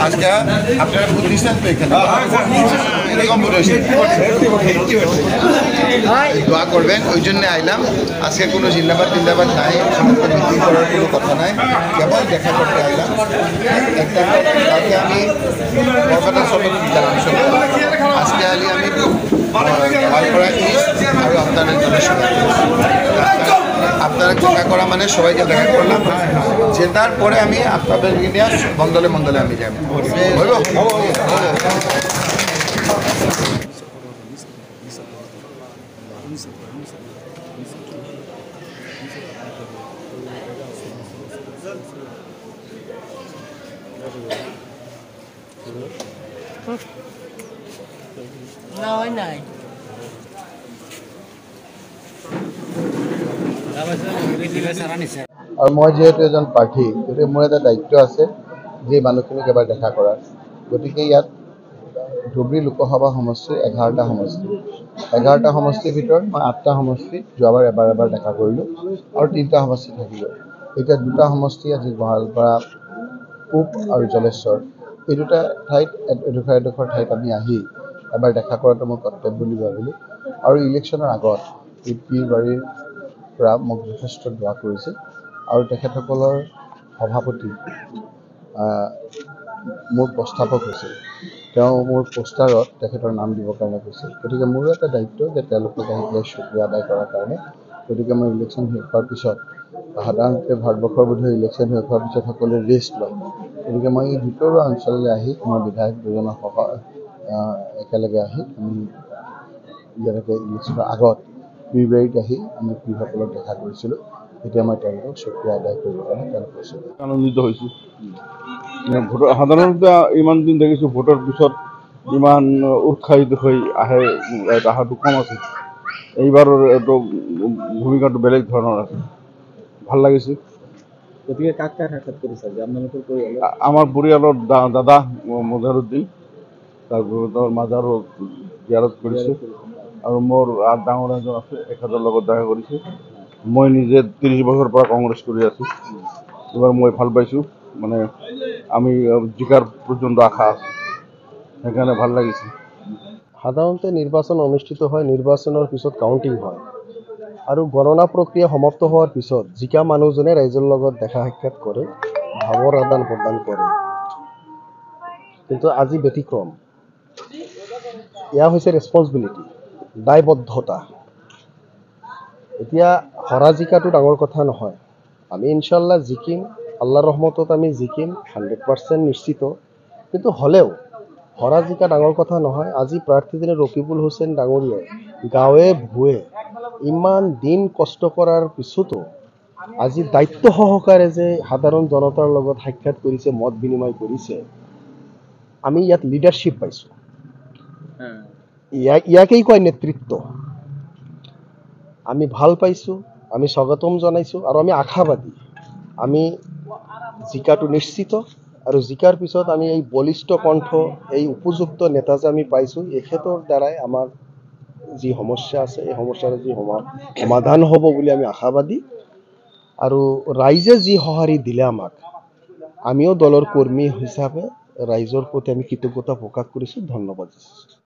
আজকে আপনারা বুঝছেন তো এখানে এরকম দোয়া করবেন ওই জন্য আইলাম। আজকে কোনো জিন্দাবাদ টিন্দাবাদ নাই, সমস্ত মিটিং করার কোনো কথা নাই, কেবল দেখা করতে আইলাম। একটা তাকে আমি বরপেটা সদর জানাম আজকে আলি আমি ভালপড়া ইস্ট আর আপনাদের জন্য আপনারা দেখা করা মানে সবাইকে দেখা করলাম। জেতার পরে আমি আপনাদের নিয়ে মন্দলে মন্দলে আমি যাব। নাই আৰু মই যেহেতু এজন প্ৰাৰ্থী, গতিকে মোৰ এটা দায়িত্ব আছে যে মানুহখিনিক এবাৰ দেখা কৰাৰ। গতিকে ইয়াত ধুবুৰী লোকসভা সমষ্টিৰ 11টা সমষ্টি, 11টা সমষ্টিৰ ভিতৰত মই 8টা সমষ্টিত যোৱাবাৰ এবাৰ দেখা কৰিলোঁ আৰু 3টা সমষ্টি থাকিব। এতিয়া 2টা সমষ্টি আজি গোৱালপাৰা পূব আৰু জলেশ্বৰ, এই দুটা ঠাইত এডোখৰ ঠাইত আমি আহি এবাৰ দেখা কৰাটো মোৰ কৰ্তব্য বুলি ভাবিলোঁ। আৰু ইলেকশ্যনৰ আগত এই পীৰবাৰীৰ পৰা মোক যথেষ্ট দোৱা কৰিছে আৰু তেখেতসকলৰ সভাপতি মোৰ প্ৰস্তাৱক হৈছিল, তেওঁ মোৰ পোষ্টাৰত তেখেতৰ নাম দিবৰ কাৰণে কৈছিল। গতিকে মোৰো এটা দায়িত্ব যে তেওঁলোকক আহি পেলাই শুক্ৰিয়া আদায় কৰাৰ কাৰণে। গতিকে মই ইলেকশ্যন শেষ হোৱাৰ পিছত, সাধাৰণতে ভাৰতবৰ্ষৰ বোধহয় ইলেকশ্যন শেষ হোৱাৰ পিছত সকলোৱে ৰেষ্ট লয়, গতিকে মই এই ভিতৰুৱা অঞ্চললৈ আহি মই বিধায়ক দুজনৰ একেলগে আহি আমি যেনেকৈ ইলেকশ্যনৰ আগত পীৰবাৰীত আহি আমি পীৰসকলক দেখা কৰিছিলোঁ। এতিয়া মই তেওঁলোকক শুক্ৰিয়া আদায় কৰিবৰ কাৰণে তেওঁলোক কৈছোঁ। আনন্দিত হৈছোঁ। সাধাৰণতে ইমান দিন দেখিছোঁ ভোটৰ পিছত ইমান উৎসাহিত হৈ আহে, আহাটো কম আছে। এইবাৰৰ এইটো ভূমিকাটো বেলেগ ধৰণৰ আছে, ভাল লাগিছে। গতিকে কাক কাক সাক্ষাৎ কৰিছে আপোনালোকৰ পৰিয়ালৰ? আমাৰ পৰিয়ালৰ দাদা মজাৰুদ্দিন, তাৰপিছত মাজাৰো জিয়াৰত কৰিছে আৰু মোৰ ডাঙৰ এজন আছে, এখেতৰ লগত দেখা কৰিছে। মই নিজে 30 বছৰৰ পৰা কংগ্ৰেছ কৰি আছোঁ। এইবাৰ মই ভাল পাইছোঁ, মানে আমি জিকাৰ পৰ্যন্ত আশা আছে, সেইকাৰণে ভাল লাগিছে। সাধাৰণতে নিৰ্বাচন অনুষ্ঠিত হয়, নিৰ্বাচনৰ পিছত কাউণ্টিং হয় আৰু গণনা প্ৰক্ৰিয়া সমাপ্ত হোৱাৰ পিছত জিকা মানুহজনে ৰাইজৰ লগত দেখা সাক্ষাৎ কৰে, ভাৱৰ আদান প্ৰদান কৰে। কিন্তু আজি ব্যতিক্ৰম, এয়া হৈছে ৰেছপন্সিবিলিটি, দায়বদ্ধতা। এতিয়া হৰা জিকাটো ডাঙৰ কথা নহয়, আমি ইনশাল্লাহ জিকিম, আল্লাহৰ ৰহমতত আমি জিকিম 100% নিশ্চিত। কিন্তু হ'লেও হৰা জিকা ডাঙৰ কথা নহয়। আজি প্ৰাৰ্থীজনে ৰকিবুল হুছেইন ডাঙৰীয়াই গাঁৱে ভূঞে ইমান দিন কষ্ট কৰাৰ পিছতো আজি দায়িত্ব সহকাৰে যে সাধাৰণ জনতাৰ লগত সাক্ষাৎ কৰিছে, মত বিনিময় কৰিছে, আমি ইয়াত লিডাৰশ্বিপ পাইছোঁ। ইয়াকেই কয় নেতৃত্ব। আমি ভাল পাইছোঁ, আমি স্বাগতম জনাইছোঁ আৰু আমি আশাবাদী। আমি জিকাটো নিশ্চিত আৰু জিকাৰ পিছত আমি এই বলিষ্ঠ কণ্ঠ, এই উপযুক্ত নেতা যে আমি পাইছোঁ, এখেতৰ দ্বাৰাই আমাৰ যি সমস্যা আছে এই সমস্যাৰ যি সমাধান হ'ব বুলি আমি আশাবাদী। আৰু ৰাইজে যি সঁহাৰি দিলে আমাক, আমিও দলৰ কৰ্মী হিচাপে ৰাইজৰ প্ৰতি আমি কৃতজ্ঞতা প্ৰকাশ কৰিছোঁ, ধন্যবাদ।